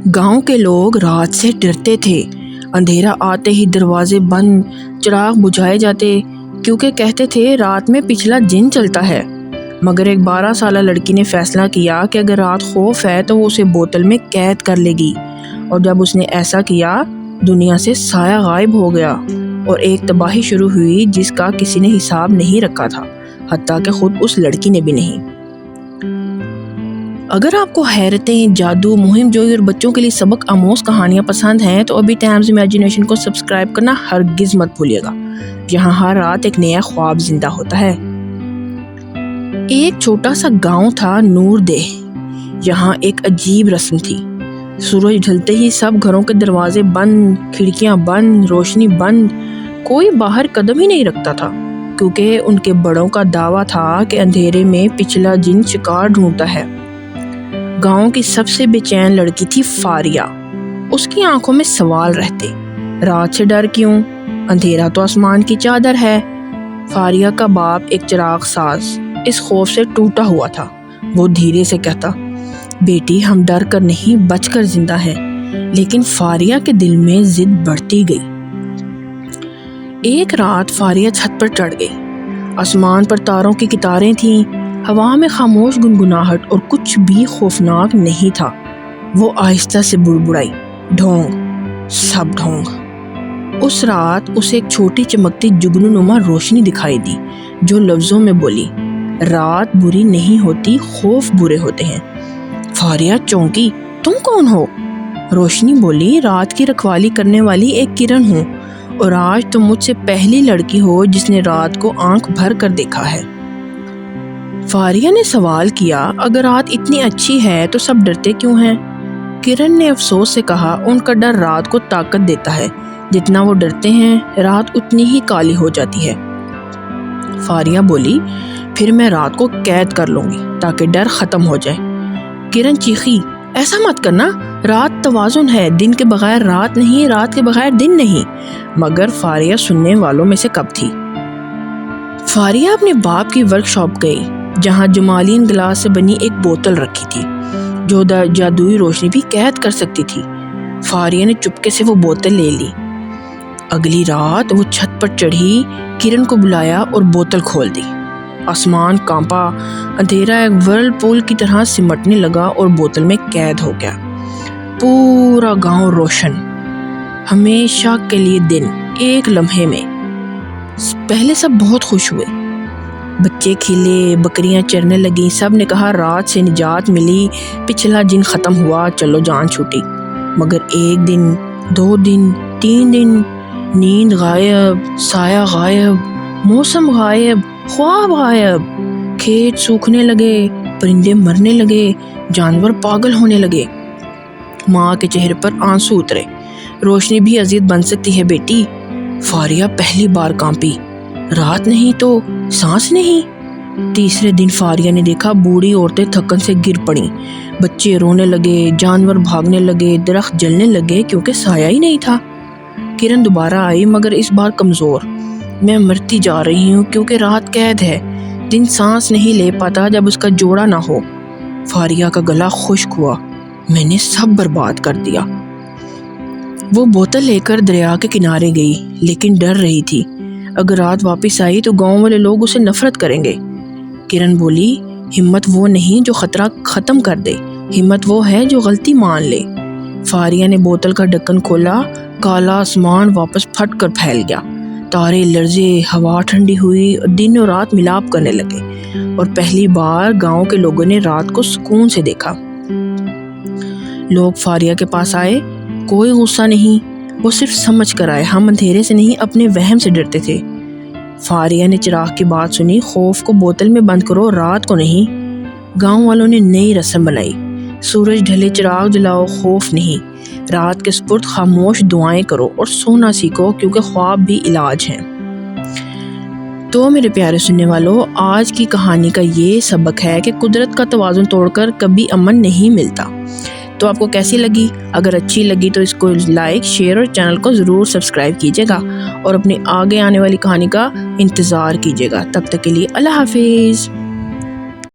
گاؤں کے لوگ رات سے ڈرتے تھے۔ اندھیرا آتے ہی دروازے بند، چراغ بجھائے جاتے، کیونکہ کہتے تھے رات میں پچھلا جن چلتا ہے۔ مگر ایک 12 سالہ لڑکی نے فیصلہ کیا کہ اگر رات خوف ہے تو وہ اسے بوتل میں قید کر لے گی، اور جب اس نے ایسا کیا دنیا سے سایہ غائب ہو گیا اور ایک تباہی شروع ہوئی جس کا کسی نے حساب نہیں رکھا تھا، حتیٰ کہ خود اس لڑکی نے بھی نہیں۔ اگر آپ کو حیرتیں، جادو، مہم جوئی اور بچوں کے لیے سبق آموز کہانیاں پسند ہیں تو ابھی ٹائمز امیجینیشن کو سبسکرائب کرنا ہرگز مت بھولیے گا۔ یہاں ہر رات ایک نیا خواب زندہ ہوتا ہے۔ ایک چھوٹا سا گاؤں تھا، نور دہ۔ یہاں ایک عجیب رسم تھی۔ سورج ڈھلتے ہی سب گھروں کے دروازے بند، کھڑکیاں بند، روشنی بند، کوئی باہر قدم ہی نہیں رکھتا تھا، کیونکہ ان کے بڑوں کا دعویٰ تھا کہ اندھیرے میں پچھلا جن شکار ڈھونڈتا ہے۔ گاؤں کی سب سے بے چین لڑکی تھی فاریہ۔ اس کی آنکھوں میں سوال رہتے، رات سے ڈر کیوں؟ اندھیرا تو آسمان کی چادر ہے۔ فاریہ کا باپ ایک چراغ ساز اس خوف سے ٹوٹا ہوا تھا۔ وہ دھیرے سے کہتا، بیٹی ہم ڈر کر نہیں بچ کر زندہ ہیں۔ لیکن فاریہ کے دل میں ضد بڑھتی گئی۔ ایک رات فاریہ چھت پر چڑھ گئی۔ آسمان پر تاروں کی قطاریں تھیں، ہوا میں خاموش گنگناہٹ اور کچھ بھی خوفناک نہیں تھا۔ وہ آہستہ سے بڑبڑائی، ڈھونگ، سب ڈھونگ۔ اس رات اسے ایک چھوٹی چمکتی جگنو نما روشنی دکھائی دی جو لفظوں میں بولی، رات بری نہیں ہوتی، خوف برے ہوتے ہیں۔ فاریہ چونکی، تم کون ہو؟ روشنی بولی، رات کی رکھوالی کرنے والی ایک کرن ہوں، اور آج تم مجھ سے پہلی لڑکی ہو جس نے رات کو آنکھ بھر کر دیکھا ہے۔ فاریہ نے سوال کیا، اگر رات اتنی اچھی ہے تو سب ڈرتے کیوں ہیں؟ کرن نے افسوس سے کہا، ان کا ڈر رات کو طاقت دیتا ہے، جتنا وہ ڈرتے ہیں رات اتنی ہی کالی ہو جاتی ہے۔ فاریہ بولی، پھر میں رات کو قید کر لوں گی تاکہ ڈر ختم ہو جائے۔ کرن چیخی، ایسا مت کرنا، رات توازن ہے، دن کے بغیر رات نہیں، رات کے بغیر دن نہیں۔ مگر فاریہ سننے والوں میں سے کب تھی۔ فاریہ اپنے باپ کی ورک شاپ گئی، جہاں جمالین گلاس سے بنی ایک بوتل رکھی تھی جو جادوئی روشنی بھی قید کر سکتی تھی۔ فاریہ نے چپکے سے وہ بوتل لے لی۔ اگلی رات وہ چھت پر چڑھی، کرن کو بلایا اور بوتل کھول دی۔ آسمان کانپا، اندھیرا ایک ورل پول کی طرح سمٹنے لگا اور بوتل میں قید ہو گیا۔ پورا گاؤں روشن، ہمیشہ کے لیے دن، ایک لمحے میں۔ پہلے سب بہت خوش ہوئے، بچے کھیلے، بکریاں چرنے لگیں، سب نے کہا رات سے نجات ملی، پچھلا جن ختم ہوا، چلو جان چھوٹی۔ مگر ایک دن، 2 دن، 3 دن، نیند غائب، سایہ غائب، موسم غائب، خواب غائب، کھیت سوکھنے لگے، پرندے مرنے لگے، جانور پاگل ہونے لگے۔ ماں کے چہرے پر آنسو اترے، روشنی بھی اذیت بن سکتی ہے بیٹی۔ فاریہ پہلی بار کانپی، رات نہیں تو سانس نہیں۔ تیسرے دن فاریہ نے دیکھا بوڑھی عورتیں تھکن سے گر پڑیں، بچے رونے لگے، جانور بھاگنے لگے، درخت جلنے لگے کیونکہ سایہ ہی نہیں تھا۔ کرن دوبارہ آئی، مگر اس بار کمزور، میں مرتی جا رہی ہوں کیونکہ رات قید ہے، دن سانس نہیں لے پاتا جب اس کا جوڑا نہ ہو۔ فاریہ کا گلا خشک ہوا، میں نے سب برباد کر دیا۔ وہ بوتل لے کر دریا کے کنارے گئی، لیکن ڈر رہی تھی، اگر رات واپس آئی تو گاؤں والے لوگ اسے نفرت کریں گے۔ کرن بولی، ہمت وہ نہیں جو خطرہ ختم کر دے، ہمت وہ ہے جو غلطی مان لے۔ فاریہ نے بوتل کا ڈھکن کھولا، کالا آسمان واپس پھٹ کر پھیل گیا، تارے لرزے، ہوا ٹھنڈی ہوئی، دن اور رات ملاپ کرنے لگے، اور پہلی بار گاؤں کے لوگوں نے رات کو سکون سے دیکھا۔ لوگ فاریہ کے پاس آئے، کوئی غصہ نہیں، وہ صرف سمجھ کر آئے، ہم اندھیرے سے نہیں اپنے وہم سے ڈرتے تھے۔ فاریہ نے چراغ کی بات سنی، خوف کو بوتل میں بند کرو، رات کو نہیں۔ گاؤں والوں نے نئی رسم بنائی، سورج ڈھلے چراغ جلاؤ، خوف نہیں، رات کے سپرد خاموش دعائیں کرو اور سونا سیکھو، کیونکہ خواب بھی علاج ہیں۔ تو میرے پیارے سننے والوں، آج کی کہانی کا یہ سبق ہے کہ قدرت کا توازن توڑ کر کبھی امن نہیں ملتا۔ تو آپ کو کیسی لگی؟ اگر اچھی لگی تو اس کو لائک، شیئر اور چینل کو ضرور سبسکرائب کیجیے گا، اور اپنے آگے آنے والی کہانی کا انتظار کیجیے گا۔ تب تک کے لیے اللہ حافظ۔